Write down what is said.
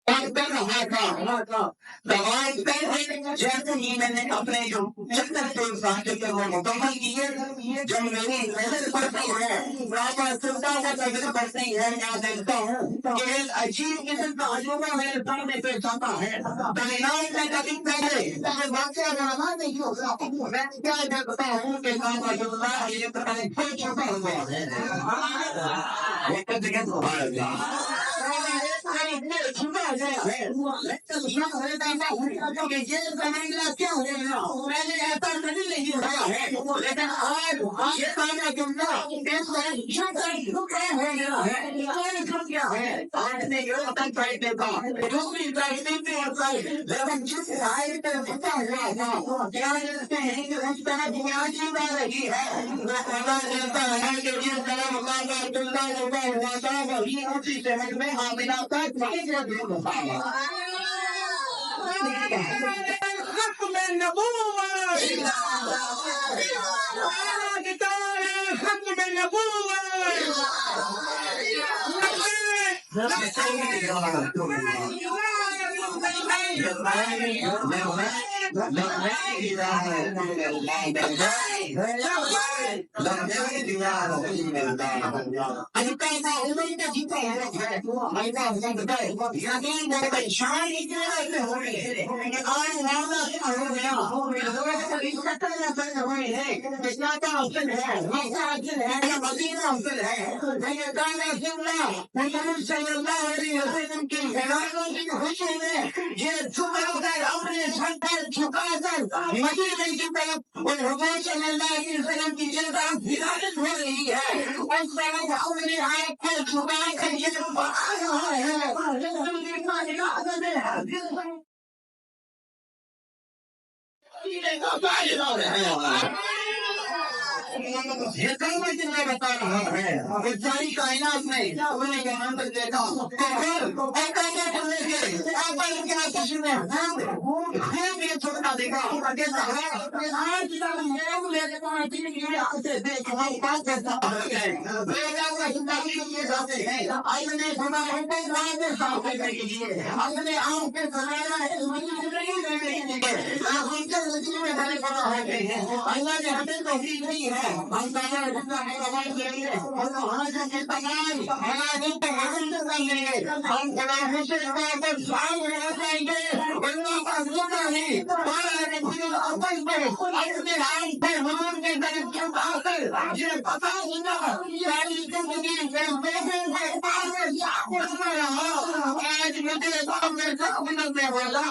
اور کر رہا تھا دوائی پہ جیسے ہی میں نے اپنے جو چکر تھے سانچے کے وہ مکمل کیے جو میری نظر پڑتی ہے بابا سلطا کا نظر پڑتی ہے یا دیکھتا ہوں کہ ایک عجیب قسم کا عجوبہ میرے سامنے پیش آتا ہے کائنات میں کبھی پہلے یہ واقعہ رہا نہیں ہوگا میں کیا دیکھتا ہوں کہ بابا اللہ یہ پتہ نہیں کھل چھپا ہوا ہے یہ کچھ کہہ دو چھپا گیا ہے کہ یہ زمانہ کیا ہوگا میں نے ایسا کبھی نہیں ہوا ہے لیکن آج یہ سارا جملہ ہو گیا ہے آج نے یہ وطن پڑھ دیتا دوسری ترتیب بھی ہوتا ہے لیکن جس آئے پہ پتا ہوا تھا کیا جانتے ہیں کہ اس طرح بنیادی نہ رہی ہے وہ خدا کہتا ہے کہ جس طرح مقام عبداللہ لگا ہوا تھا وہی اسی شہر میں حاملہ تک نہیں جاتی ختم نبوت ختم یہ جھکا کر اپنے سر پر جھکا کر مدینے کی طرف اور حضور صلی اللہ علیہ وسلم کی جلد ہدایت ہو رہی ہے اس طرف اپنے ہاتھ پر جھکا کر یہ بتا رہا ہے یہ کلمہ جنہیں بتا رہا ہے کہ ساری کائنات میں انہیں یہاں تک دیکھا اور کیسے کرنے کے اول کیا کسی نے خوب یہ چھوٹا دیکھا کہ آج تک موم لے کے پہنچی یہ آتے دیکھ ہم بات کرتا ہے بیٹا ہوا زندگی کے لیے جاتے ہیں اپنے خدا ہوتے راجے صاحب کے لیے اپنے آم کے سرانا ہے زندگی دینے کے لیے ہم کے زندگی میں بڑے بڑا ہوتے ہیں اللہ نے ہمیں توفیق نہیں ہے ہم کہاں رکھنا ہے آواز کے لیے اور وہاں سے تمام ہمارے تو ہم سے کر لیں گے ہم خدا سے پر سال رہ جائیں گے اللہ کا ذکر ہے بارہ رسول اول میں اپنے ہاتھ پہ حضور کے طرف چھپا کر یہ پتا ہوگا ساری زندگی میں بیٹھے ہوئے پاس کیا رہا آج مجھے سامنے سے اپنے والا